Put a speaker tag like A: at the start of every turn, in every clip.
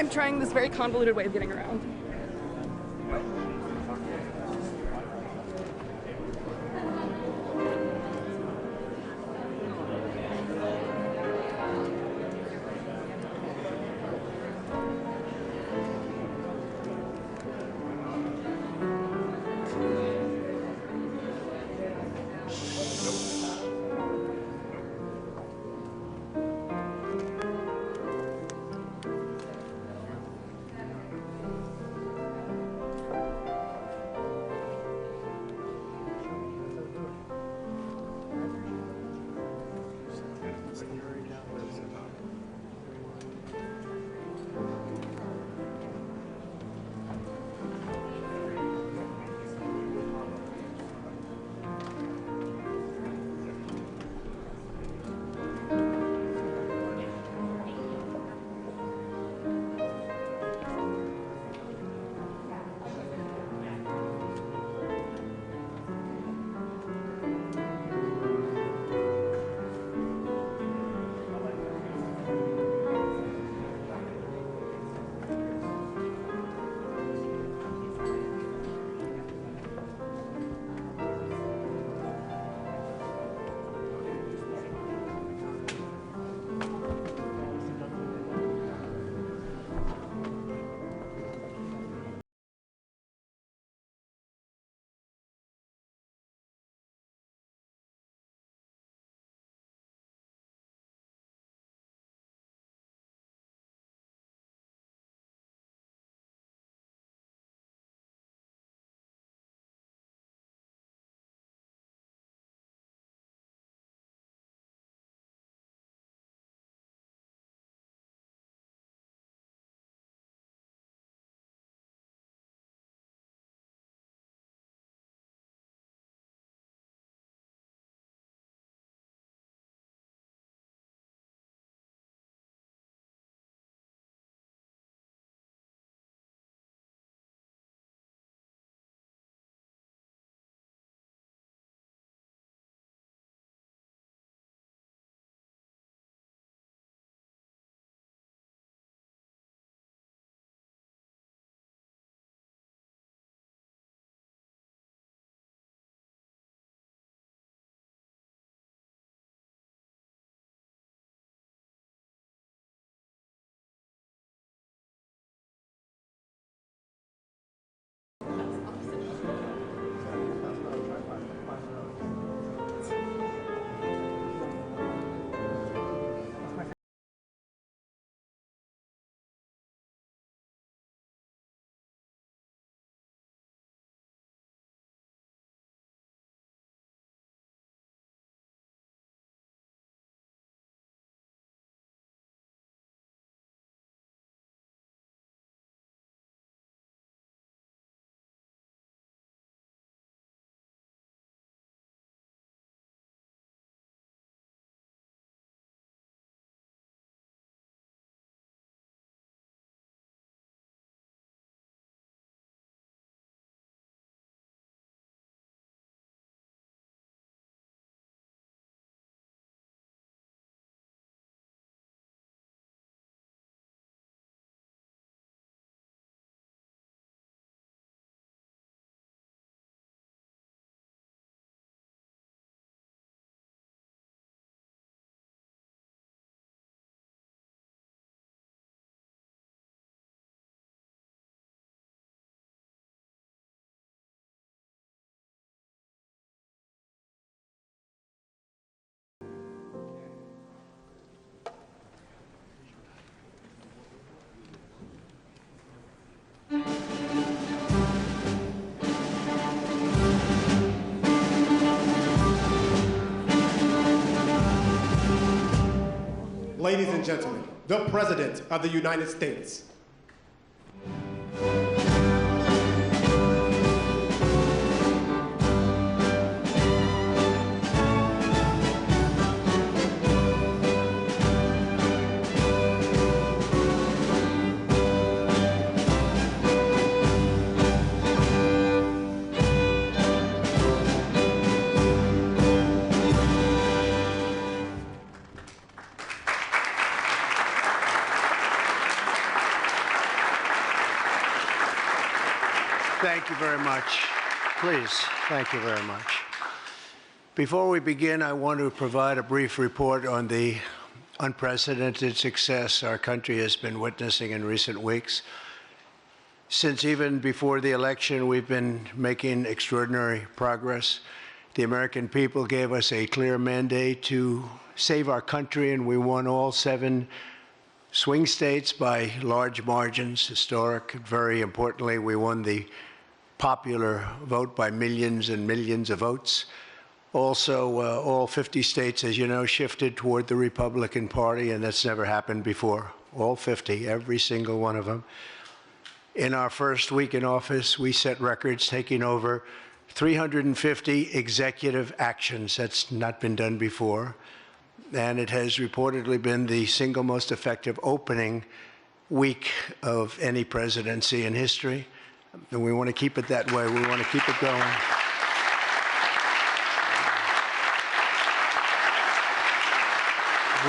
A: I'm trying this very convoluted way of getting around.
B: and gentlemen, the President of the United States.
C: Thank you very much. Please, thank you very much. Before we begin, I want to provide a brief report on the unprecedented success our country has been witnessing in recent weeks. Since even before the election, we've been making extraordinary progress. The American people gave us a clear mandate to save our country, and we won all 7 swing states by large margins, historic. Very importantly, we won the popular vote by millions and millions of votes. Also, all 50 states, as you know, shifted toward the Republican Party, and that's never happened before. All 50, every single one of them. In our first week in office, we set records, taking over 350 executive actions. That's not been done before. And it has reportedly been the single most effective opening week of any presidency in history. And we want to keep it that way. We want to keep it going.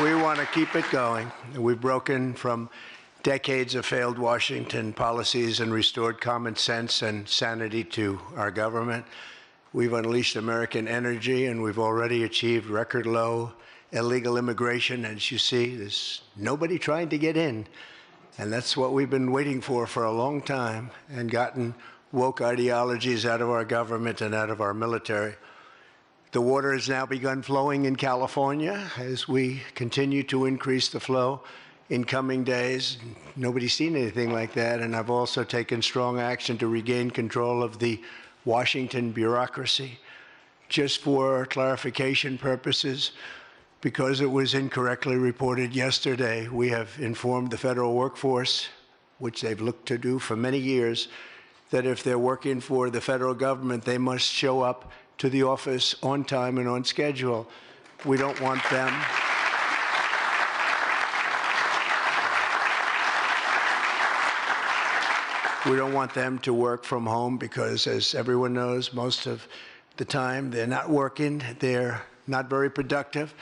C: We want to keep it going. We've broken from decades of failed Washington policies and restored common sense and sanity to our government. We've unleashed American energy, and we've already achieved record low illegal immigration. As you see, there's nobody trying to get in. And that's what we've been waiting for a long time, and gotten woke ideologies out of our government and out of our military. The water has now begun flowing in California as we continue to increase the flow in coming days. Nobody's seen anything like that, and I've also taken strong action to regain control of the Washington bureaucracy. Just for clarification purposes, because it was incorrectly reported yesterday, we have informed the federal workforce, which they've looked to do for many years, that if they're working for the federal government, they must show up to the office on time and on schedule. We don't want them. We don't want them to work from home because, as everyone knows, most of the time they're not working, they're not very productive.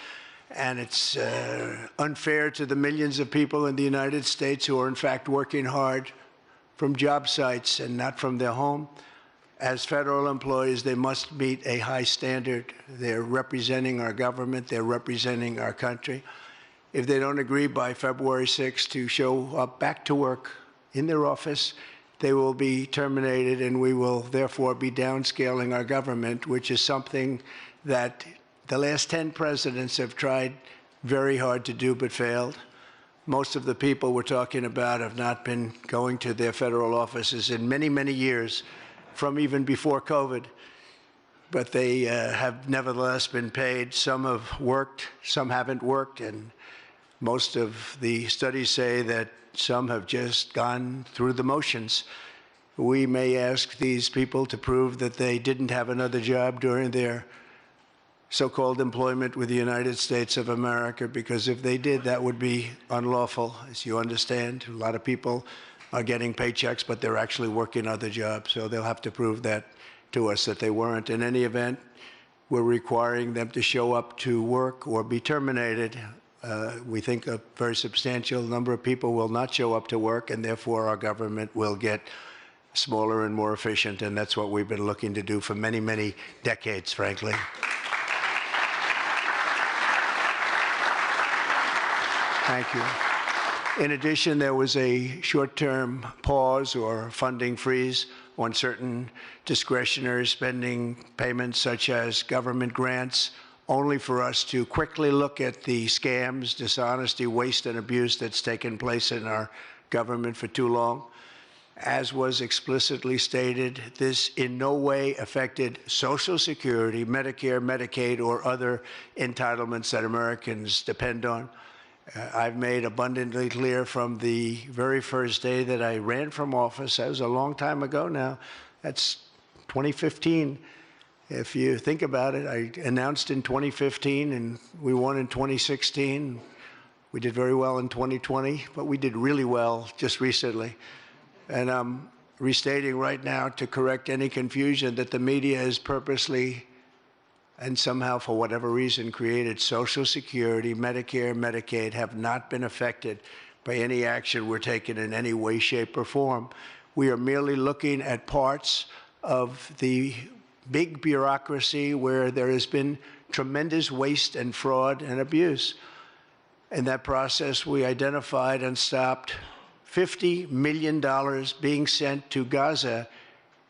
C: And it's unfair to the millions of people in the United States who are, in fact, working hard from job sites and not from their home. As federal employees, they must meet a high standard. They're representing our government. They're representing our country. If they don't agree by February 6th to show up back to work in their office, they will be terminated, and we will therefore be downscaling our government, which is something that the last 10 presidents have tried very hard to do but failed. Most of the people we're talking about have not been going to their federal offices in many, many years, from even before COVID. But they have nevertheless been paid. Some have worked, some haven't worked, and most of the studies say that some have just gone through the motions. We may ask these people to prove that they didn't have another job during their so-called employment with the United States of America, because if they did, that would be unlawful. As you understand, a lot of people are getting paychecks, but they're actually working other jobs, so they'll have to prove that to us that they weren't. In any event, we're requiring them to show up to work or be terminated. We think a very substantial number of people will not show up to work, and therefore our government will get smaller and more efficient, and that's what we've been looking to do for many, many decades, frankly. Thank you. In addition, there was a short-term pause or funding freeze on certain discretionary spending payments, such as government grants, only for us to quickly look at the scams, dishonesty, waste, and abuse that's taken place in our government for too long. As was explicitly stated, this in no way affected Social Security, Medicare, Medicaid, or other entitlements that Americans depend on. I've made abundantly clear from the very first day that I ran from office. That was a long time ago now. That's 2015. If you think about it, I announced in 2015, and we won in 2016. We did very well in 2020, but we did really well just recently. And I'm restating right now to correct any confusion that the media has purposely and somehow, for whatever reason, created Social Security, Medicare, Medicaid have not been affected by any action we're taking in any way, shape, or form. We are merely looking at parts of the big bureaucracy where there has been tremendous waste and fraud and abuse. In that process, we identified and stopped $50 million being sent to Gaza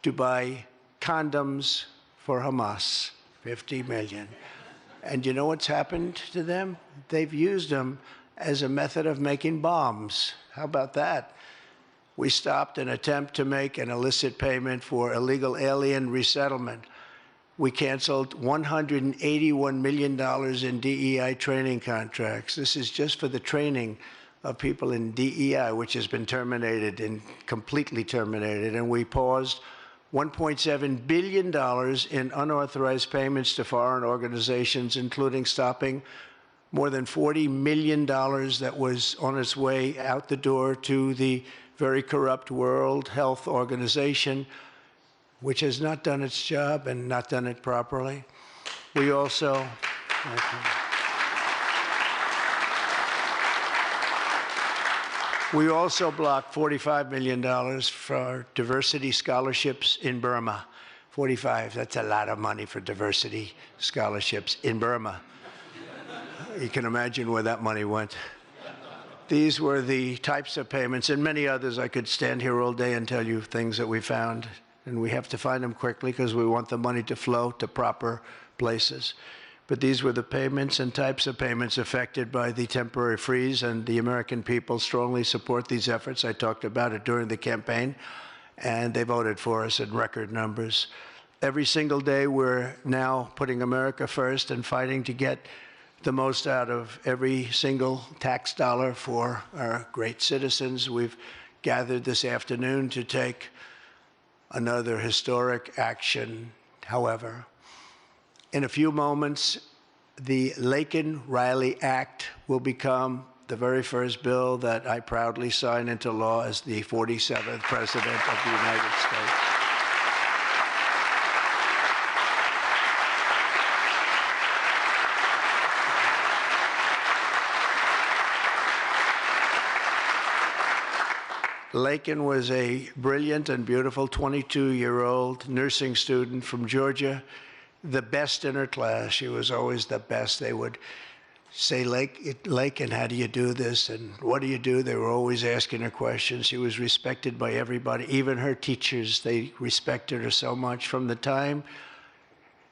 C: to buy condoms for Hamas. 50 million. And you know what's happened to them? They've used them as a method of making bombs. How about that? We stopped an attempt to make an illicit payment for illegal alien resettlement. We canceled $181 million in DEI training contracts. This is just for the training of people in DEI, which has been terminated and completely terminated. And we paused $1.7 billion in unauthorized payments to foreign organizations, including stopping more than $40 million that was on its way out the door to the very corrupt World Health Organization, which has not done its job and not done it properly. We also... We also blocked $45 million for diversity scholarships in Burma. 45, that's a lot of money for diversity scholarships in Burma. You can imagine where that money went. These were the types of payments, and many others. I could stand here all day and tell you things that we found, and we have to find them quickly because we want the money to flow to proper places. But these were the payments and types of payments affected by the temporary freeze, and the American people strongly support these efforts. I talked about it during the campaign, and they voted for us in record numbers. Every single day, we're now putting America first and fighting to get the most out of every single tax dollar for our great citizens. We've gathered this afternoon to take another historic action, however. In a few moments, the Laken Riley Act will become the very first bill that I proudly sign into law as the 47th President of the United States. Laken was a brilliant and beautiful 22-year-old nursing student from Georgia, the best in her class. She was always the best. They would say, Laken, how do you do this? And what do you do? They were always asking her questions. She was respected by everybody, even her teachers. They respected her so much. From the time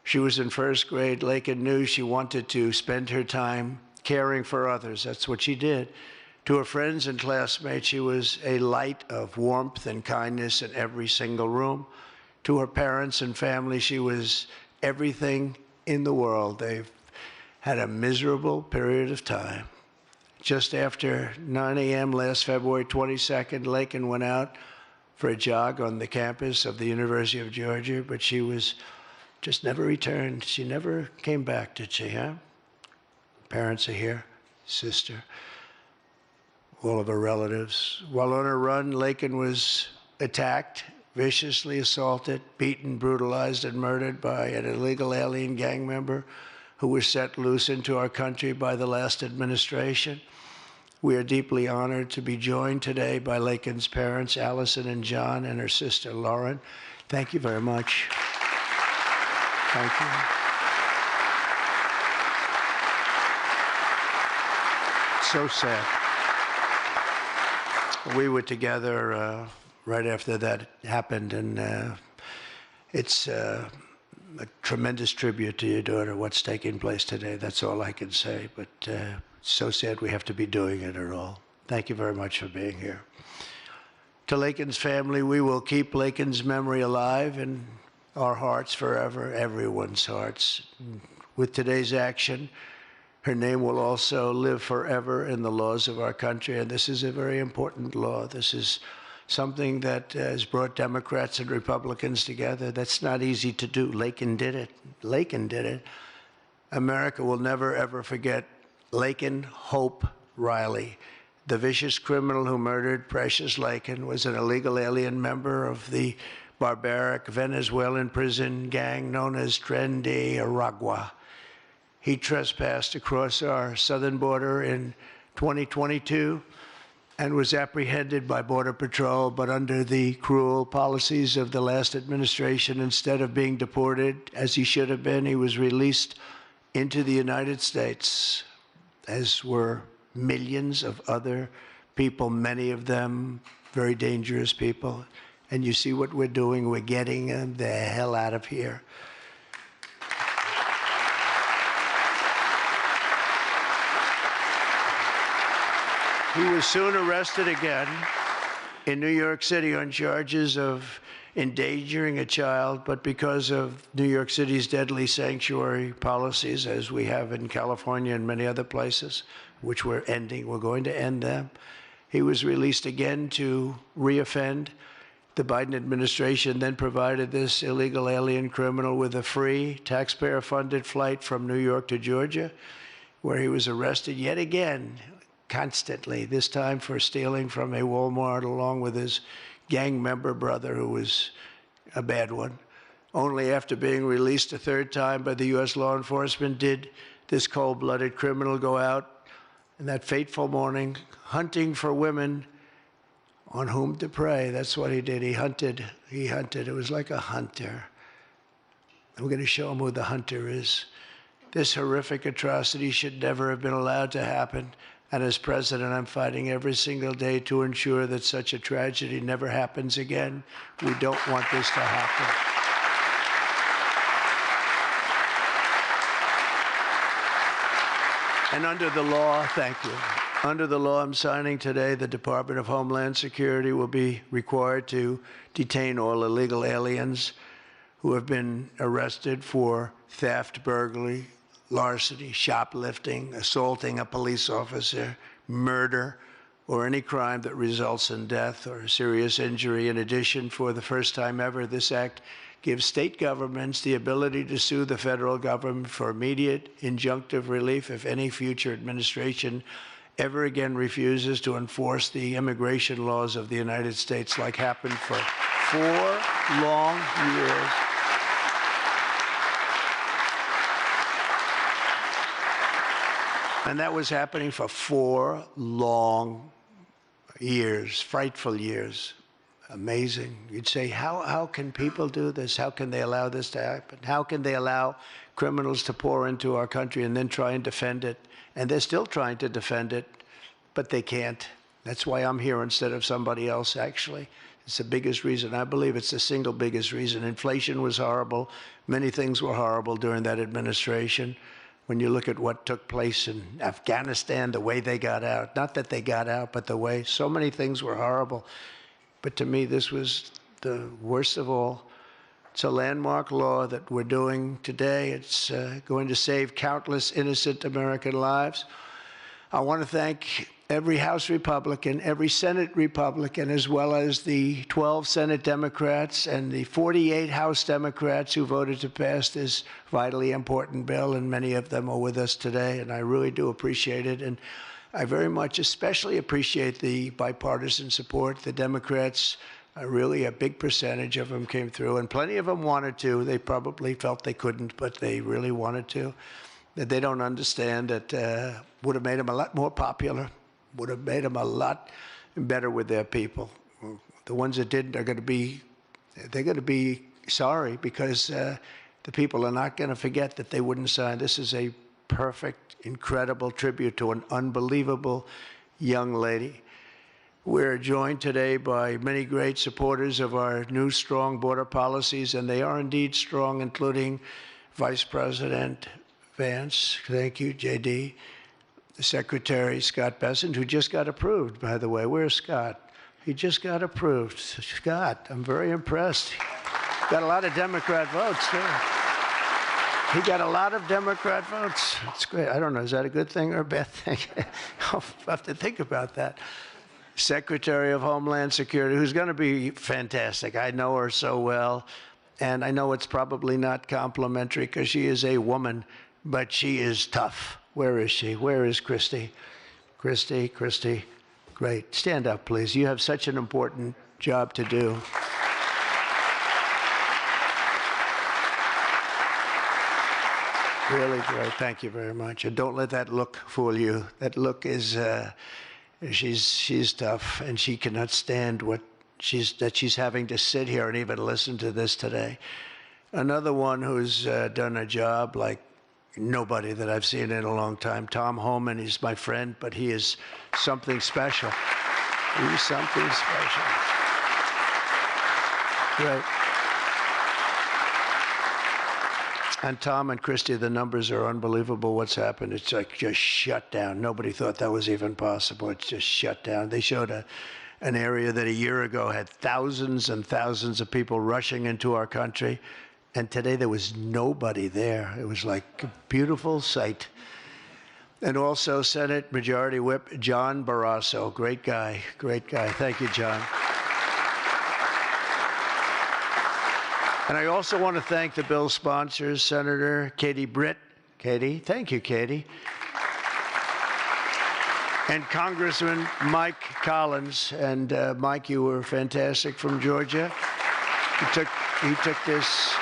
C: she was in first grade, Laken knew she wanted to spend her time caring for others. That's what she did. To her friends and classmates, she was a light of warmth and kindness in every single room. To her parents and family, she was everything in the world. They've had a miserable period of time. Just after 9 a.m. last February 22nd, Laken went out for a jog on the campus of the University of Georgia, but she was just never returned. She never came back, did she, huh? Parents are here, sister, all of her relatives. While on her run, Laken was attacked, viciously assaulted, beaten, brutalized, and murdered by an illegal alien gang member who was set loose into our country by the last administration. We are deeply honored to be joined today by Laken's parents, Allison and John, and her sister, Lauren. Thank you very much. Thank you. So sad. We were together right after that happened, and it's a tremendous tribute to your daughter, what's taking place today. That's all I can say, but it's so sad we have to be doing it at all. Thank you very much for being here. To Laken's family, we will keep Laken's memory alive in our hearts forever, everyone's hearts. With today's action, Her name will also live forever in the laws of our country, and this is a very important law. This is something that has brought Democrats and Republicans together. That's not easy to do. Laken did it. Laken did it. America will never, ever forget Laken Hope Riley. The vicious criminal who murdered Precious Laken was an illegal alien member of the barbaric Venezuelan prison gang known as Tren de Aragua. He trespassed across our southern border in 2022 and was apprehended by Border Patrol, but under the cruel policies of the last administration, instead of being deported, as he should have been, he was released into the United States, as were millions of other people, many of them very dangerous people. And you see what we're doing? We're getting them the hell out of here. He was soon arrested again in New York City on charges of endangering a child, but because of New York City's deadly sanctuary policies, as we have in California and many other places, which we're going to end them, he was released again to reoffend. The Biden administration then provided this illegal alien criminal with a free, taxpayer-funded flight from New York to Georgia, where he was arrested yet again, constantly, this time for stealing from a Walmart along with his gang member brother, who was a bad one. Only after being released a third time by the U.S. law enforcement did this cold-blooded criminal go out in that fateful morning hunting for women on whom to prey. That's what he did. He hunted. He hunted. It was like a hunter. I'm going to show him who the hunter is. This horrific atrocity should never have been allowed to happen. And as president, I'm fighting every single day to ensure that such a tragedy never happens again. We don't want this to happen. And under the law, thank you. Under the law I'm signing today, the Department of Homeland Security will be required to detain all illegal aliens who have been arrested for theft, burglary, larceny, shoplifting, assaulting a police officer, murder, or any crime that results in death or serious injury. In addition, for the first time ever, this act gives state governments the ability to sue the federal government for immediate injunctive relief if any future administration ever again refuses to enforce the immigration laws of the United States, like happened for 4 long years. And that was happening for 4 long years, frightful years. Amazing. You'd say, how can people do this? How can they allow this to happen? How can they allow criminals to pour into our country and then try and defend it? And they're still trying to defend it, but they can't. That's why I'm here instead of somebody else, actually. It's the biggest reason. I believe it's the single biggest reason. Inflation was horrible. Many things were horrible during that administration. When you look at what took place in Afghanistan, the way they got out, not that they got out, but the way so many things were horrible. But to me, this was the worst of all. It's a landmark law that we're doing today. It's going to save countless innocent American lives. I want to thank every House Republican, every Senate Republican, as well as the 12 Senate Democrats and the 48 House Democrats who voted to pass this vitally important bill, and many of them are with us today, and I really do appreciate it. And I very much especially appreciate the bipartisan support. The Democrats, really a big percentage of them came through, and plenty of them wanted to. They probably felt they couldn't, but they really wanted to. That they don't understand that would have made them a lot more popular, would have made them a lot better with their people. The ones that didn't are going to be sorry, because the people are not going to forget that they wouldn't sign. This is a perfect, incredible tribute to an unbelievable young lady. We're joined today by many great supporters of our new strong border policies, and they are indeed strong, including Vice President Vance, thank you, JD, Secretary Scott Bessent, who just got approved, by the way. Where's Scott? He just got approved. Scott, I'm very impressed. Got a lot of Democrat votes, too. He got a lot of Democrat votes. It's great. I don't know, is that a good thing or a bad thing? I'll have to think about that. Secretary of Homeland Security, who's going to be fantastic. I know her so well, and I know it's probably not complimentary because she is a woman, but she is tough. Where is she? Where is Christy? Christy, great. Stand up, please. You have such an important job to do. Really great. Thank you very much. And don't let that look fool you. That look is, she's tough, and she cannot stand what she's having to sit here and even listen to this today. Another one who's done a job like nobody that I've seen in a long time, Tom Homan. He's my friend, but he is something special. He's something special. Great. And Tom and Christy, the numbers are unbelievable. What's happened? It's like just shut down. Nobody thought that was even possible. It's just shut down. They showed an area that a year ago had thousands and thousands of people rushing into our country. And today there was nobody there. It was like a beautiful sight. And also Senate Majority Whip John Barrasso. Great guy. Great guy. Thank you, John. And I also want to thank the bill sponsors, Senator Katie Britt. Katie, thank you, Katie. And Congressman Mike Collins. And Mike, you were fantastic from Georgia. He took this,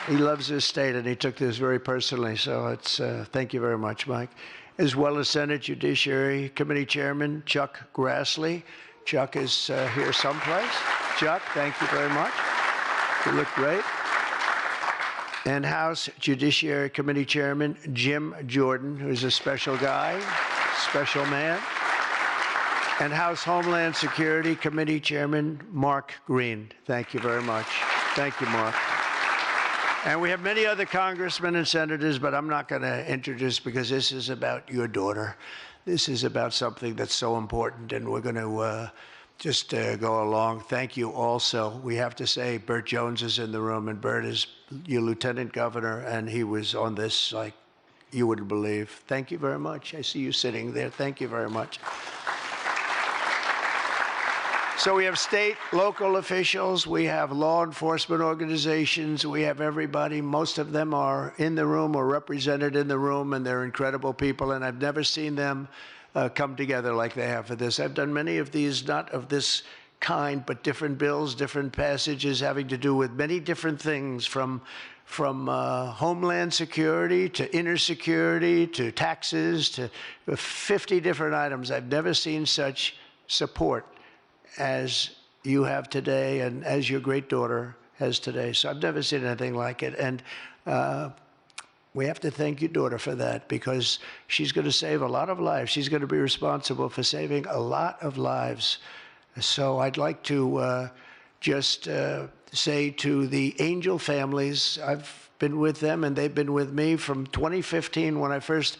C: he loves his state, and he took this very personally. So it's, thank you very much, Mike. As well as Senate Judiciary Committee Chairman Chuck Grassley. Chuck is here someplace. Chuck, thank you very much. You look great. And House Judiciary Committee Chairman Jim Jordan, who's a special guy, special man. And House Homeland Security Committee Chairman Mark Green. Thank you very much. Thank you, Mark. And we have many other congressmen and senators, but I'm not going to introduce because this is about your daughter. This is about something that's so important, and we're going to just go along. Thank you also. We have to say Burt Jones is in the room, and Burt is your lieutenant governor, and he was on this like you wouldn't believe. Thank you very much. I see you sitting there. Thank you very much. So we have state, local officials, we have law enforcement organizations, we have everybody. Most of them are in the room or represented in the room, and they're incredible people, and I've never seen them come together like they have for this. I've done many of these, not of this kind, but different bills, different passages having to do with many different things, from homeland security to inner security to taxes to 50 different items. I've never seen such support as you have today and as your great daughter has today. So I've never seen anything like it. And we have to thank your daughter for that, because she's going to save a lot of lives. She's going to be responsible for saving a lot of lives. So I'd like to just say to the Angel families, I've been with them and they've been with me from 2015 when I first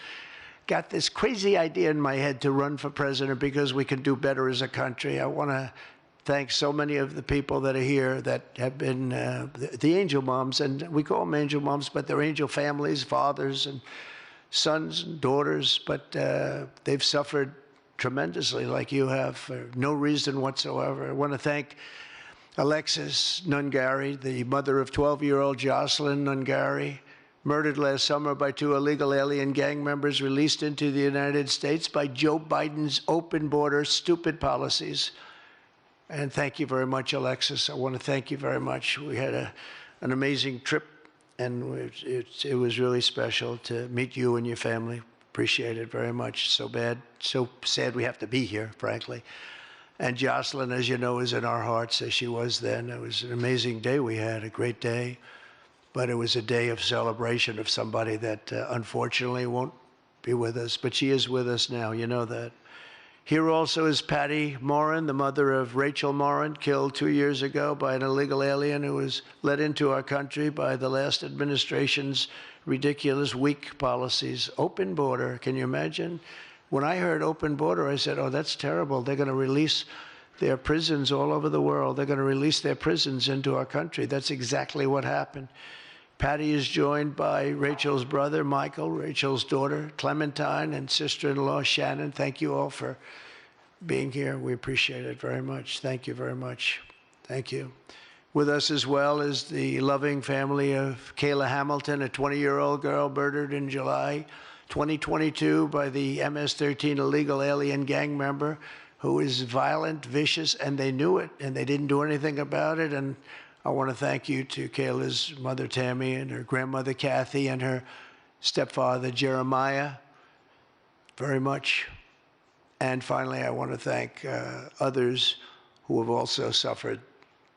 C: got this crazy idea in my head to run for president because we can do better as a country. I want to thank so many of the people that are here that have been the angel moms, and we call them angel moms, but they're angel families, fathers and sons and daughters, but they've suffered tremendously like you have for no reason whatsoever. I want to thank Alexis Nungari, the mother of 12-year-old Jocelyn Nungari, murdered last summer by 2 illegal alien gang members released into the United States by Joe Biden's open border, stupid policies. And thank you very much, Alexis. I want to thank you very much. We had an amazing trip, and it was really special to meet you and your family. Appreciate it very much. So sad we have to be here, frankly. And Jocelyn, as you know, is in our hearts, as she was then. It was an amazing day we had, a great day. But it was a day of celebration of somebody that unfortunately won't be with us. But she is with us now, you know that. Here also is Patty Morin, the mother of Rachel Morin, killed 2 years ago by an illegal alien who was let into our country by the last administration's ridiculous, weak policies. Open border, can you imagine? When I heard open border, I said, oh, that's terrible. They're going to release their prisons all over the world. They're going to release their prisons into our country. That's exactly what happened. Patty is joined by Rachel's brother, Michael, Rachel's daughter, Clementine, and sister-in-law, Shannon. Thank you all for being here. We appreciate it very much. Thank you very much. Thank you. With us as well is the loving family of Kayla Hamilton, a 20-year-old girl murdered in July 2022 by the MS-13 illegal alien gang member who is violent, vicious, and they knew it, and they didn't do anything about it. And I want to thank you to Kayla's mother, Tammy, and her grandmother, Kathy, and her stepfather, Jeremiah, very much. And finally, I want to thank others who have also suffered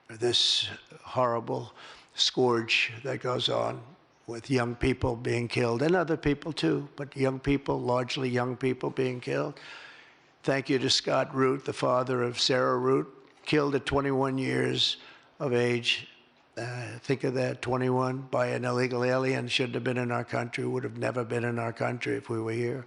C: this horrible scourge that goes on with young people being killed, and other people too, but young people, largely young people being killed. Thank you to Scott Root, the father of Sarah Root, killed at 21 years of age. Think of that, 21, by an illegal alien. Shouldn't have been in our country, would have never been in our country if we were here.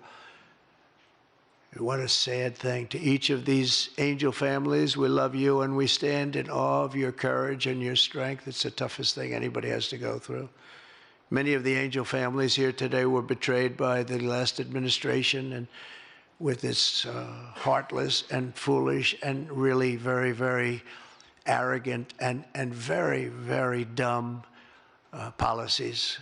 C: What a sad thing. To each of these angel families, we love you and we stand in awe of your courage and your strength. It's the toughest thing anybody has to go through. Many of the angel families here today were betrayed by the last administration, and with its heartless and foolish and really very, very arrogant and very, very dumb policies.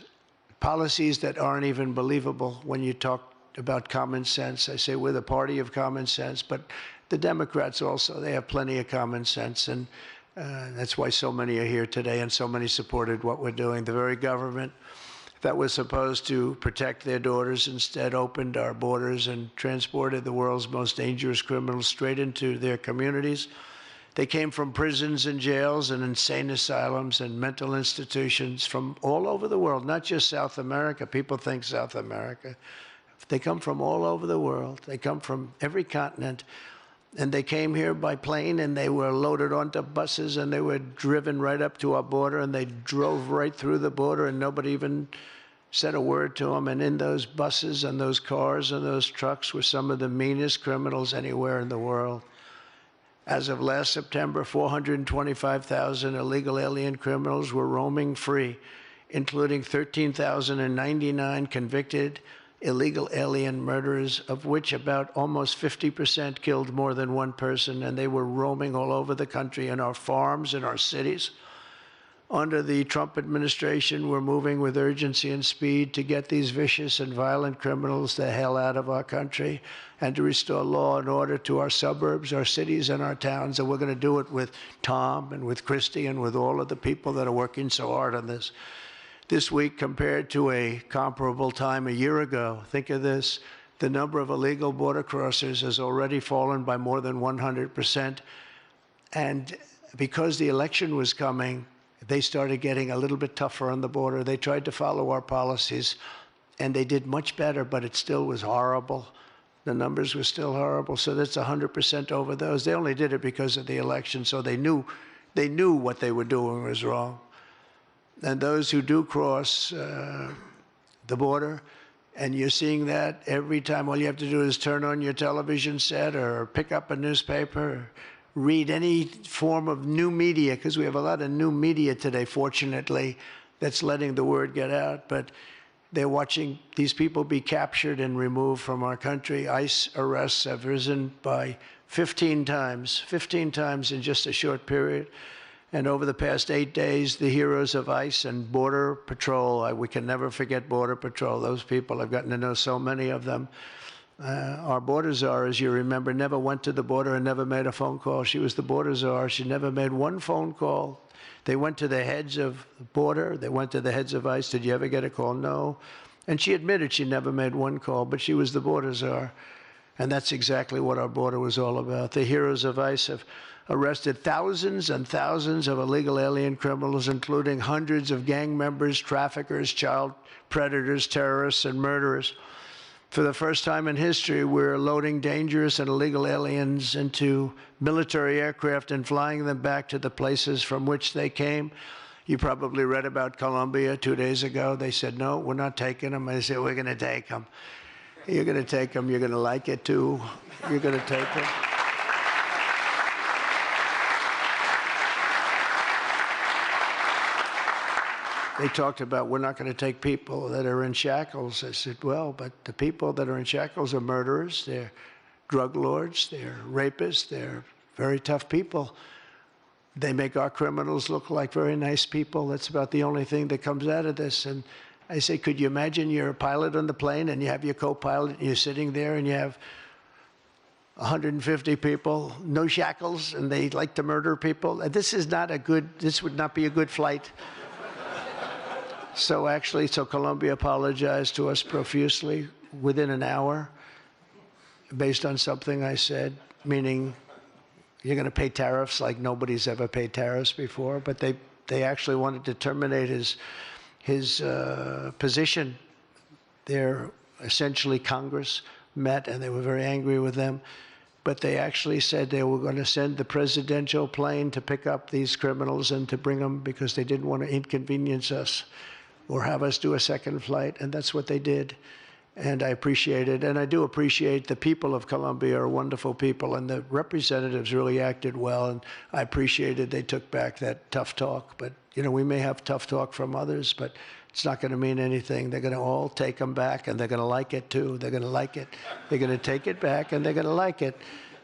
C: Policies that aren't even believable when you talk about common sense. I say we're the party of common sense, but the Democrats also, they have plenty of common sense, and that's why so many are here today and so many supported what we're doing. The very government that was supposed to protect their daughters instead opened our borders and transported the world's most dangerous criminals straight into their communities. They came from prisons and jails and insane asylums and mental institutions from all over the world, not just South America. People think South America. They come from all over the world. They come from every continent. And they came here by plane, and they were loaded onto buses, and they were driven right up to our border, and they drove right through the border, and nobody even said a word to them. And in those buses and those cars and those trucks were some of the meanest criminals anywhere in the world. As of last September, 425,000 illegal alien criminals were roaming free, including 13,099 convicted illegal alien murderers, of which about almost 50% killed more than one person, and they were roaming all over the country in our farms, in our cities. Under the Trump administration, we're moving with urgency and speed to get these vicious and violent criminals the hell out of our country and to restore law and order to our suburbs, our cities, and our towns. And we're going to do it with Tom and with Christy and with all of the people that are working so hard on this. This week, compared to a comparable time a year ago, think of this, the number of illegal border crossers has already fallen by more than 100%. And because the election was coming, they started getting a little bit tougher on the border. They tried to follow our policies, and they did much better, but it still was horrible. The numbers were still horrible, so that's 100% over those. They only did it because of the election, so they knew what they were doing was wrong. And those who do cross the border, and you're seeing that every time, all you have to do is turn on your television set or pick up a newspaper, or read any form of new media, because we have a lot of new media today, fortunately, that's letting the word get out. But they're watching these people be captured and removed from our country. ICE arrests have risen by 15 times in just a short period. And over the past 8 days, the heroes of ICE and Border Patrol, we can never forget Border Patrol. Those people, I've gotten to know so many of them. Our border czar, as you remember, never went to the border and never made a phone call. She was the border czar. She never made one phone call. They went to the heads of border. They went to the heads of ICE. Did you ever get a call? No. And she admitted she never made one call, but she was the border czar. And that's exactly what our border was all about. The heroes of ICE have arrested thousands and thousands of illegal alien criminals, including hundreds of gang members, traffickers, child predators, terrorists, and murderers. For the first time in history, we're loading dangerous and illegal aliens into military aircraft and flying them back to the places from which they came. You probably read about Colombia 2 days ago. They said, no, we're not taking them. I said, we're going to take them. You're going to take them. You're going to like it, too. You're going to take them. they talked about, we're not going to take people that are in shackles. I said, well, but the people that are in shackles are murderers, they're drug lords, they're rapists, they're very tough people. They make our criminals look like very nice people. That's about the only thing that comes out of this. And I say, could you imagine you're a pilot on the plane and you have your co-pilot and you're sitting there and you have 150 people, no shackles, and they like to murder people? This would not be a good flight. So Colombia apologized to us profusely within an hour based on something I said, meaning you're going to pay tariffs like nobody's ever paid tariffs before. But they actually wanted to terminate his position. They're essentially Congress met, and they were very angry with them. But they actually said they were going to send the presidential plane to pick up these criminals and to bring them because they didn't want to inconvenience us or have us do a second flight, and that's what they did. And I appreciate it, and I do appreciate the people of Colombia are wonderful people, and the representatives really acted well, and I appreciated they took back that tough talk. But, you know, we may have tough talk from others, but it's not going to mean anything. They're going to all take them back, and they're going to like it, too. They're going to like it. They're going to take it back, and they're going to like it.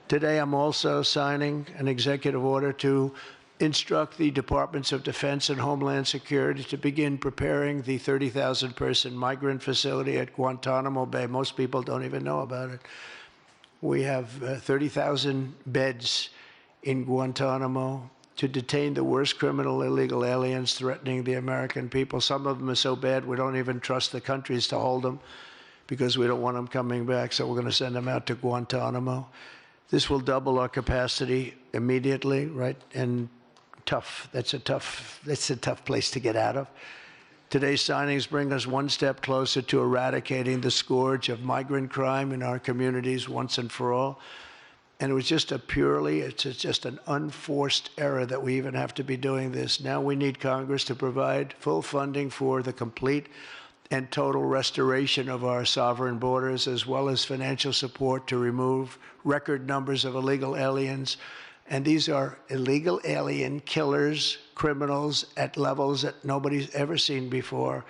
C: Today, I'm also signing an executive order to instruct the Departments of Defense and Homeland Security to begin preparing the 30,000-person migrant facility at Guantanamo Bay. Most people don't even know about it. We have 30,000 beds in Guantanamo to detain the worst criminal illegal aliens threatening the American people. Some of them are so bad we don't even trust the countries to hold them because we don't want them coming back, so we're going to send them out to Guantanamo. This will double our capacity immediately, right? And that's a tough place to get out of. Today's signings bring us one step closer to eradicating the scourge of migrant crime in our communities once and for all. And it was just it's just an unforced error that we even have to be doing this. Now we need Congress to provide full funding for the complete and total restoration of our sovereign borders, as well as financial support to remove record numbers of illegal aliens. And these are illegal alien killers, criminals at levels that nobody's ever seen before.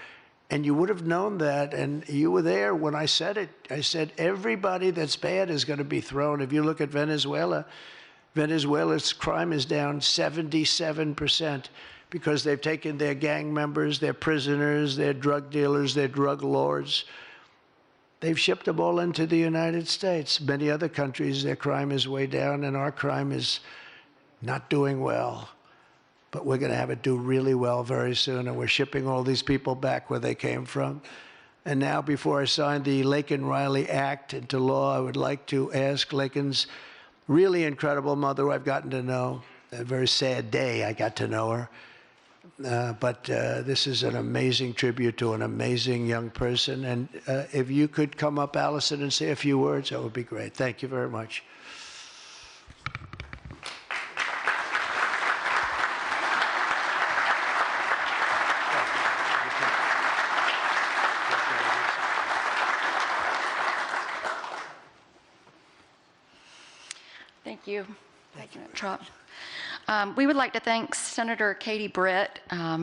C: And you would have known that, and you were there when I said it. I said everybody that's bad is going to be thrown. If you look at Venezuela, Venezuela's crime is down 77% because they've taken their gang members, their prisoners, their drug dealers, their drug lords. They've shipped them all into the United States. Many other countries, their crime is way down, and our crime is not doing well. But we're going to have it do really well very soon, and we're shipping all these people back where they came from. And now, before I sign the Laken Riley Act into law, I would like to ask Laken's really incredible mother, who I've gotten to know. A very sad day I got to know her. But this is an amazing tribute to an amazing young person. And if you could come up, Allison, and say a few words, that would be great. Thank you very much.
D: Thank you, President Trump. We would like to thank Senator Katie Britt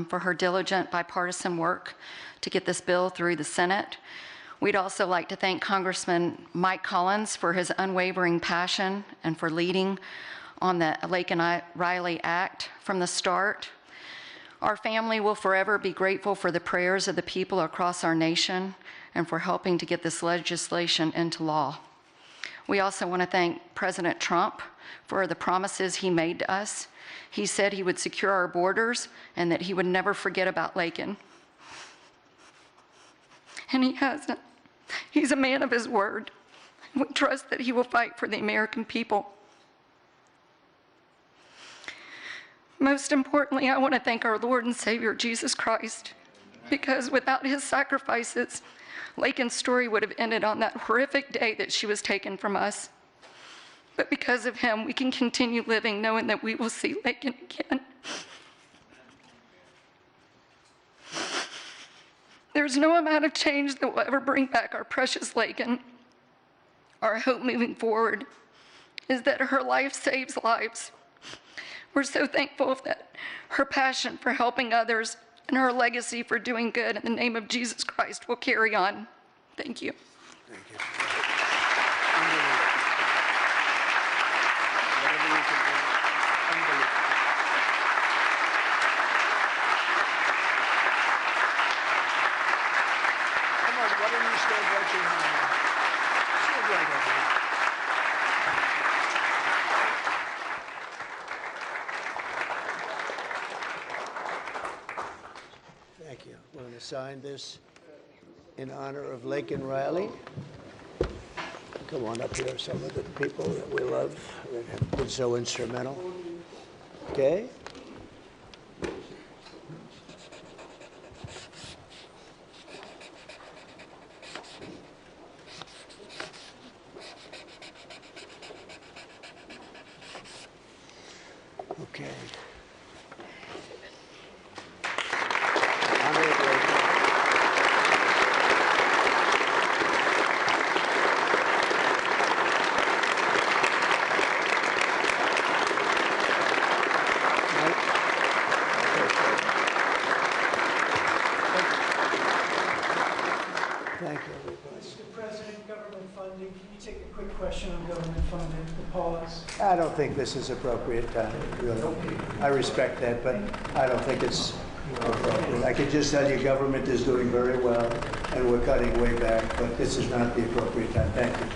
D: for her diligent bipartisan work to get this bill through the Senate. We'd also like to thank Congressman Mike Collins for his unwavering passion and for leading on the Laken Riley Act from the start. Our family will forever be grateful for the prayers of the people across our nation and for helping to get this legislation into law. We also want to thank President Trump for the promises he made to us. He said he would secure our borders and that he would never forget about Laken. And he hasn't. He's a man of his word. We trust that he will fight for the American people. Most importantly, I want to thank our Lord and Savior, Jesus Christ, because without his sacrifices, Laken's story would have ended on that horrific day that she was taken from us. But because of him, we can continue living knowing that we will see Laken again. There's no amount of change that will ever bring back our precious Laken. Our hope moving forward is that her life saves lives. We're so thankful that her passion for helping others and her legacy for doing good in the name of Jesus Christ will carry on. Thank you.
C: Thank you. Come on, why don't you stand right behind me? Stand right over here. Thank you. We're going to sign this in honor of Laken Riley. Come on up here, some of the people that we love that have been so instrumental. Okay? Okay. Honor of Laken. Thank you, everybody.
E: Mr. President, government funding, can you take a quick question on government funding, the pause?
C: I don't think this is appropriate time, really. I respect that, but I don't think it's appropriate. I can just tell you government is doing very well, and we're cutting way back, but this is not the appropriate time. Thank you.